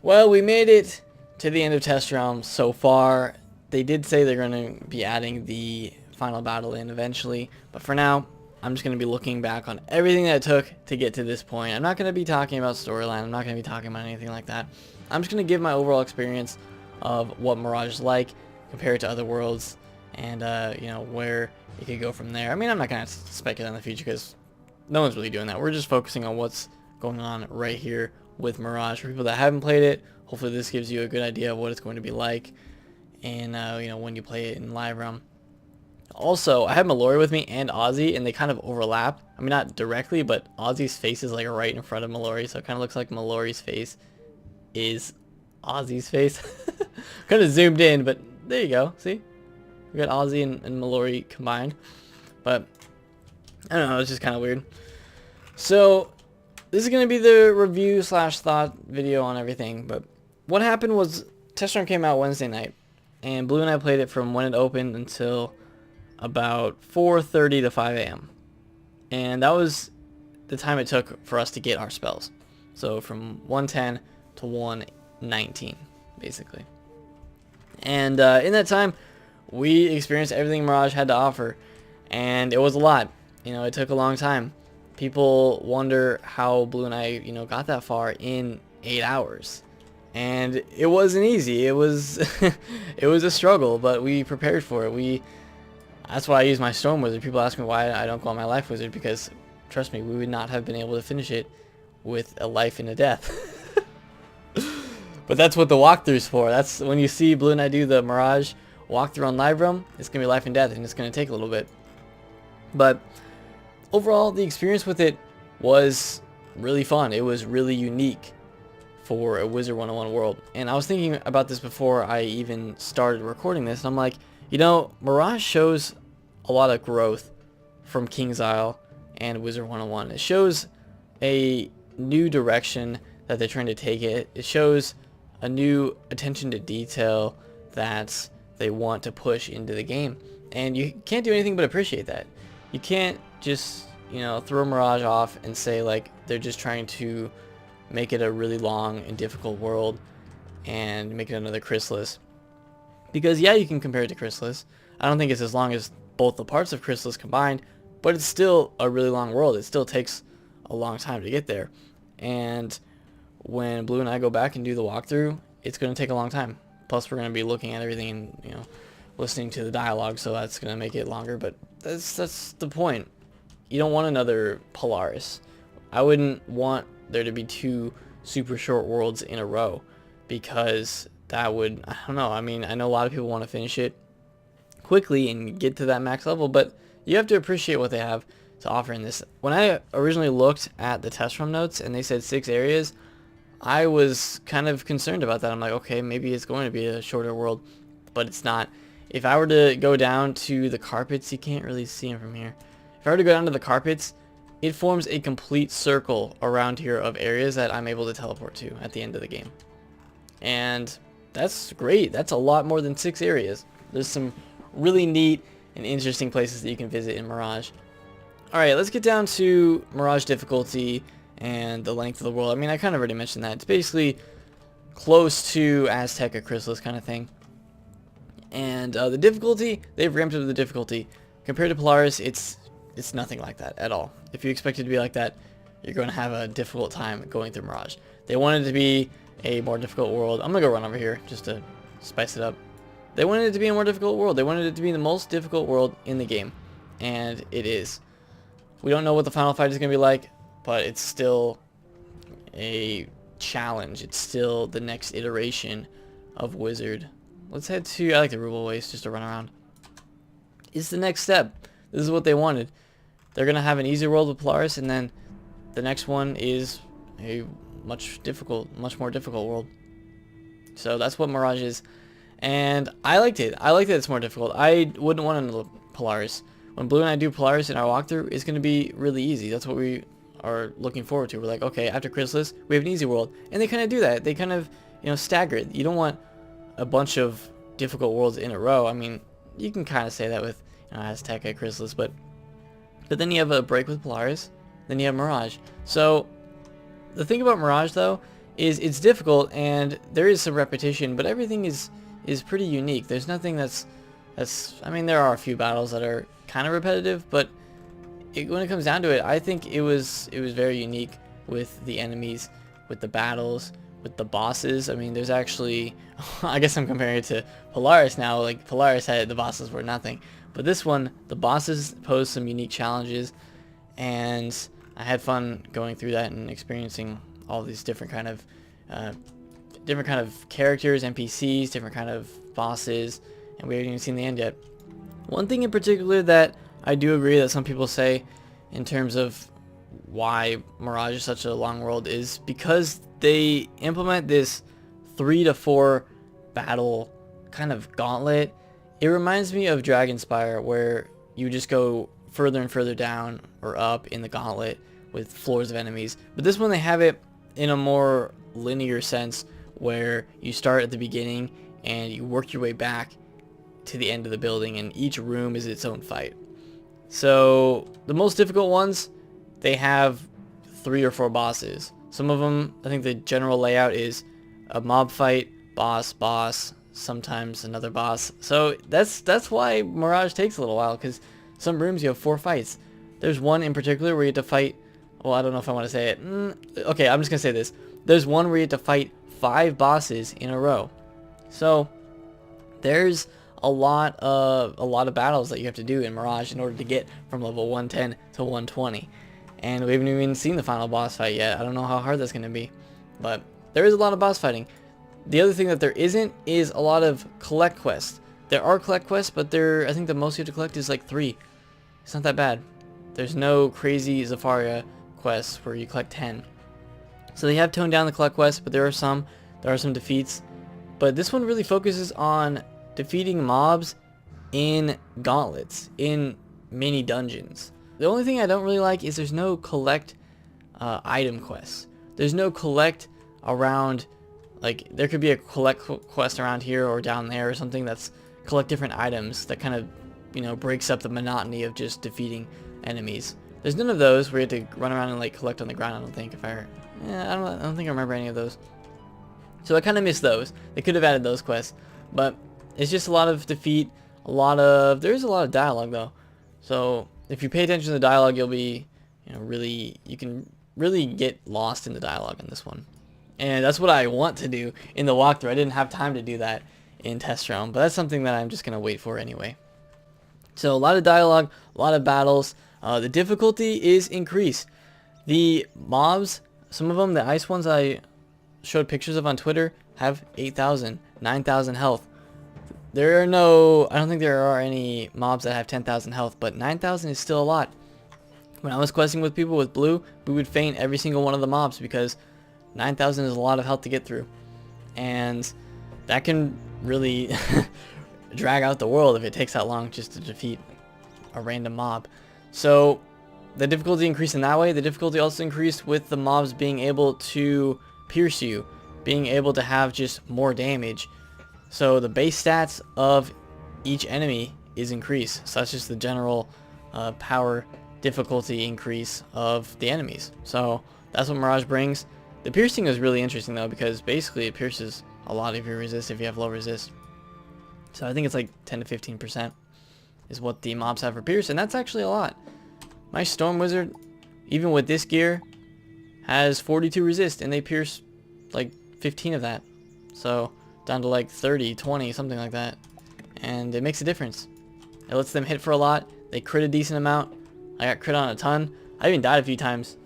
Well, we made it to the end of Test Realm so far. They did say they're going to be adding the final battle in eventually, but for now, I'm just going to be looking back on everything that it took to get to this point. I'm not going to be talking about storyline. I'm not going to be talking about anything like that. I'm just going to give my overall experience of what Mirage is like compared to other worlds, and you know, where it could go from there. I mean, I'm not going to speculate on the future because no one's really doing that. We're just focusing on what's going on right here with Mirage. For people that haven't played it, hopefully this gives you a good idea of what it's going to be like, and you know, when you play it in live realm. Also, I have Mallory with me and Ozzy, and they kind of overlap. I mean, not directly, but Ozzy's face is like right in front of Mallory, so it kind of looks like Mallory's face is Ozzy's face. Kind of zoomed in, but there you go. See? We got Ozzy and Mallory combined. But, I don't know, it's just kind of weird. So, this is going to be the review slash thought video on everything, but what happened was Test Run came out Wednesday night, and Blue and I played it from when it opened until about 4:30 to 5 a.m. And that was the time it took for us to get our spells. So from 110 to 119, basically. And in that time, we experienced everything Mirage had to offer, and it was a lot. You know, it took a long time. People wonder how Blue and I, you know, got that far in 8 hours. And it wasn't easy. It was it was a struggle, but we prepared for it. That's why I use my Storm Wizard. People ask me why I don't go on my Life Wizard, because trust me, we would not have been able to finish it with a life and a death. But that's what the walkthrough's for. That's when you see Blue and I do the Mirage walkthrough on Live Realm, it's going to be life and death, and it's going to take a little bit. But overall, the experience with it was really fun. It was really unique for a Wizard101 world. And I was thinking about this before I even started recording this, and I'm like, you know, Mirage shows a lot of growth from King's Isle and Wizard101. It shows a new direction that they're trying to take it. It shows a new attention to detail that they want to push into the game. And you can't do anything but appreciate that. You can't just, you know, throw Mirage off and say like they're just trying to make it a really long and difficult world and make it another Chrysalis. Because yeah, you can compare it to Chrysalis. I don't think it's as long as both the parts of Chrysalis combined, but it's still a really long world. It still takes a long time to get there. And when Blue and I go back and do the walkthrough, it's going to take a long time. Plus we're going to be looking at everything and, you know, listening to the dialogue, so that's going to make it longer, but that's the point. You don't want another Polaris. I wouldn't want there to be 2 super short worlds in a row, because that would, I don't know, I mean, I know a lot of people want to finish it quickly and get to that max level, but you have to appreciate what they have to offer in this. When I originally looked at the test room notes and they said 6 areas, I was kind of concerned about that. I'm like, okay, maybe it's going to be a shorter world, but it's not. If I were to go down to the carpets, you can't really see them from here. If I were to go down to the carpets, it forms a complete circle around here of areas that I'm able to teleport to at the end of the game. And that's great. That's a lot more than 6 areas. There's some really neat and interesting places that you can visit in Mirage. Alright, let's get down to Mirage difficulty and the length of the world. I mean, I kind of already mentioned that. It's basically close to Azteca Chrysalis kind of thing. And the difficulty, they've ramped up the difficulty. Compared to Polaris, it's nothing like that at all. If you expect it to be like that, you're going to have a difficult time going through Mirage. They wanted it to be a more difficult world. I'm going to go run over here just to spice it up. They wanted it to be a more difficult world. They wanted it to be the most difficult world in the game. And it is. We don't know what the final fight is going to be like, but it's still a challenge. It's still the next iteration of Wizard. Let's head to, I like the Ruble Waste just to run around. It's the next step. This is what they wanted. They're going to have an easier world with Polaris, and then the next one is a much more difficult world. So that's what Mirage is. And I liked it. I like that it's more difficult. I wouldn't want another Polaris. When Blue and I do Polaris in our walkthrough, it's going to be really easy. That's what we are looking forward to. We're like, okay, after Chrysalis, we have an easy world. And they kind of do that. They kind of, you know, stagger it. You don't want a bunch of difficult worlds in a row. I mean, you can kind of say that with, you know, Azteca, Chrysalis, but then you have a break with Polaris, then you have Mirage. So the thing about Mirage, though, is it's difficult and there is some repetition, but everything is pretty unique. There's nothing that's I mean, there are a few battles that are kind of repetitive, but when it comes down to it, I think it was very unique with the enemies, with the battles, with the bosses. I mean, there's actually, I guess I'm comparing it to Polaris now. Like, Polaris had, the bosses were nothing, but this one, the bosses pose some unique challenges, and I had fun going through that and experiencing all these different kind of characters, NPCs, different kind of bosses, and we haven't even seen the end yet. One thing in particular that I do agree that some people say in terms of why Mirage is such a long world is because they implement this 3 to 4 battle kind of gauntlet. It reminds me of Dragonspire, where you just go further and further down or up in the gauntlet with floors of enemies. But this one, they have it in a more linear sense, where you start at the beginning and you work your way back to the end of the building, and each room is its own fight. So the most difficult ones, they have 3 or 4 bosses. Some of them, I think the general layout is a mob fight, boss, sometimes another boss. So that's why Mirage takes a little while, because some rooms you have 4 fights. There's one in particular where you have to fight, well, I don't know if I want to say it. Okay, I'm just going to say this. There's one where you have to fight 5 bosses in a row. So there's a lot of battles that you have to do in Mirage in order to get from level 110 to 120. And we haven't even seen the final boss fight yet. I don't know how hard that's going to be, but there is a lot of boss fighting. The other thing that there isn't is a lot of collect quests. There are collect quests, but I think the most you have to collect is like 3. It's not that bad. There's no crazy Zafaria quests where you collect 10. So they have toned down the collect quests, but there are some defeats. But this one really focuses on defeating mobs in gauntlets, in mini dungeons. The only thing I don't really like is there's no collect item quests. There's no collect around, like, there could be a collect quest around here or down there or something that's collect different items that kind of, you know, breaks up the monotony of just defeating enemies. There's none of those where you have to run around and like collect on the ground. I don't think I don't think I remember any of those. So I kind of miss those. They could have added those quests, but it's just a lot of defeat, there's a lot of dialogue though. So if you pay attention to the dialogue, you'll be, you can really get lost in the dialogue in this one. And that's what I want to do in the walkthrough. I didn't have time to do that in test realm, but that's something that I'm just going to wait for anyway. So a lot of dialogue, a lot of battles. The difficulty is increased. The mobs, some of them, the ice ones I showed pictures of on Twitter, have 8,000, 9,000 health. I don't think there are any mobs that have 10,000 health, but 9,000 is still a lot. When I was questing with people with blue, we would feint every single one of the mobs because 9,000 is a lot of health to get through. And that can really drag out the world if it takes that long just to defeat a random mob. So the difficulty increased in that way. The difficulty also increased with the mobs being able to pierce you, being able to have just more damage. So the base stats of each enemy is increased. So that's just the general power difficulty increase of the enemies. So that's what Mirage brings. The piercing is really interesting though, because basically it pierces a lot of your resist if you have low resist. So I think it's like 10 to 15% is what the mobs have for pierce, and that's actually a lot. My Storm Wizard, even with this gear, has 42 resist, and they pierce like 15 of that. So down to like 30, 20, something like that. And it makes a difference. It lets them hit for a lot. They crit a decent amount. I got crit on a ton. I even died a few times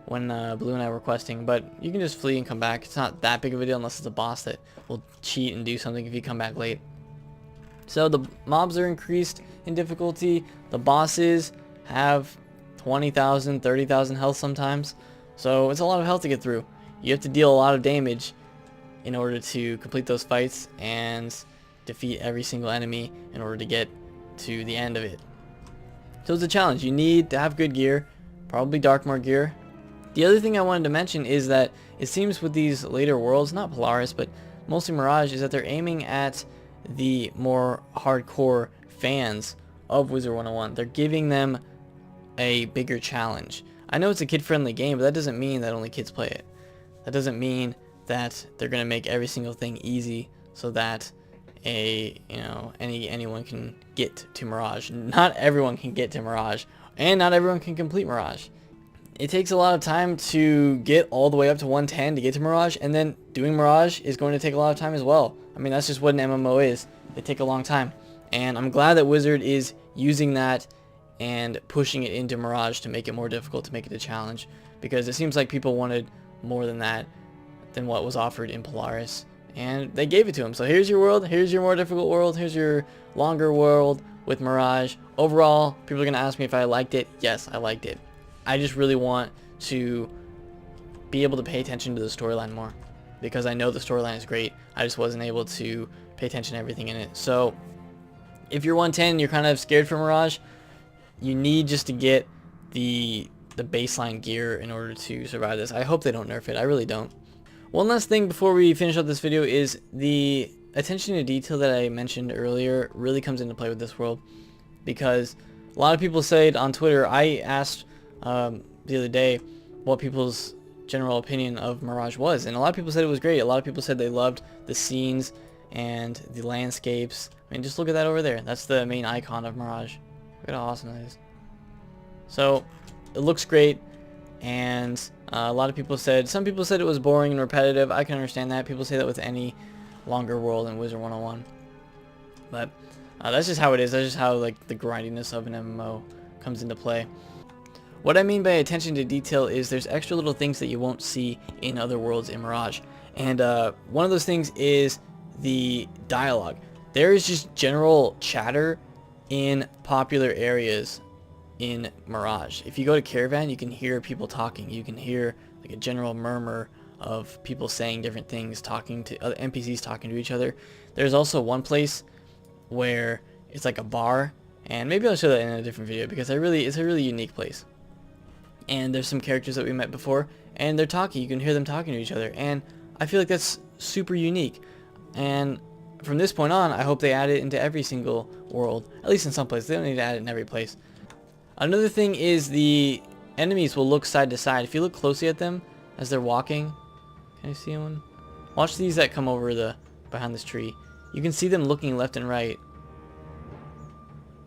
when Blue and I were questing, but you can just flee and come back. It's not that big of a deal unless it's a boss that will cheat and do something if you come back late. So the mobs are increased in difficulty. The bosses have 20,000, 30,000 health sometimes. So it's a lot of health to get through. You have to deal a lot of damage in order to complete those fights and defeat every single enemy in order to get to the end of it. So it's a challenge. You need to have good gear, probably Darkmoor gear. The other thing I wanted to mention is that it seems with these later worlds, not Polaris, but mostly Mirage, is that they're aiming at the more hardcore fans of Wizard101. They're giving them a bigger challenge. I know it's a kid-friendly game, but that doesn't mean that only kids play it. That doesn't mean that they're gonna make every single thing easy so that anyone can get to Mirage. Not everyone can get to Mirage, and not everyone can complete Mirage. It takes a lot of time to get all the way up to 110 to get to Mirage, and then doing Mirage is going to take a lot of time as well. I mean, that's just what an MMO is. They take a long time, and I'm glad that Wizard is using that and pushing it into Mirage to make it more difficult, to make it a challenge, because it seems like people wanted more than that, than what was offered in Polaris, and they gave it to them. So here's your world, here's your more difficult world, here's your longer world with Mirage. Overall, people are going to ask me if I liked it. Yes, I liked it. I just really want to be able to pay attention to the storyline more, because I know the storyline is great. I just wasn't able to pay attention to everything in it. So if you're 110, you're kind of scared for Mirage, you need just to get the baseline gear in order to survive this. I hope they don't nerf it. I really don't. One last thing before we finish up this video is the attention to detail that I mentioned earlier really comes into play with this world, because a lot of people said on Twitter, I asked the other day what people's general opinion of Mirage was, and a lot of people said it was great. A lot of people said they loved the scenes and the landscapes. I mean, just look at that over there. That's the main icon of Mirage. Look at how awesome that is. So it looks great, and a lot of people said, some people said it was boring and repetitive. I can understand that. People say that with any longer world in Wizard101, but that's just how it is. That's just how, like, the grindiness of an MMO comes into play. What I mean by attention to detail is there's extra little things that you won't see in other worlds in Mirage, and one of those things is the dialogue. There is just general chatter in popular areas in Mirage. If you go to Caravan, you can hear people talking. You can hear like a general murmur of people saying different things, talking to other NPCs, talking to each other. There's also one place where it's like a bar, and maybe I'll show that in a different video, because it's a really unique place. And there's some characters that we met before, and they're talking. You can hear them talking to each other, and I feel like that's super unique. And from this point on, I hope they add it into every single world, at least in some places. They don't need to add it in every place. Another thing is the enemies will look side to side. If you look closely at them as they're walking, can you see one? Watch these that come over behind this tree. You can see them looking left and right,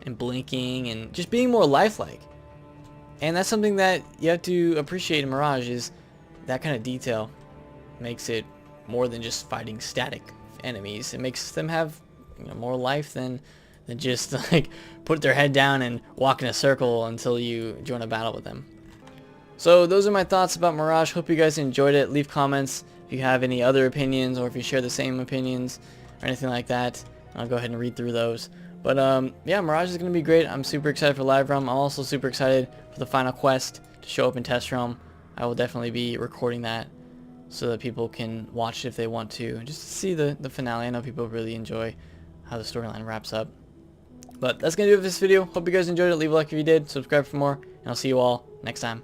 and blinking, and just being more lifelike. And that's something that you have to appreciate in Mirage, is that kind of detail makes it more than just fighting static enemies. It makes them have, more life than just like put their head down and walk in a circle until you join a battle with them. So those are my thoughts about Mirage. Hope you guys enjoyed it. Leave comments if you have any other opinions, or if you share the same opinions or anything like that. I'll go ahead and read through those. But yeah, Mirage is going to be great. I'm super excited for Live Realm. I'm also super excited for the final quest to show up in Test Realm. I will definitely be recording that so that people can watch it if they want to, and just see the finale. I know people really enjoy how the storyline wraps up. But that's going to do it for this video. Hope you guys enjoyed it. Leave a like if you did. Subscribe for more, and I'll see you all next time.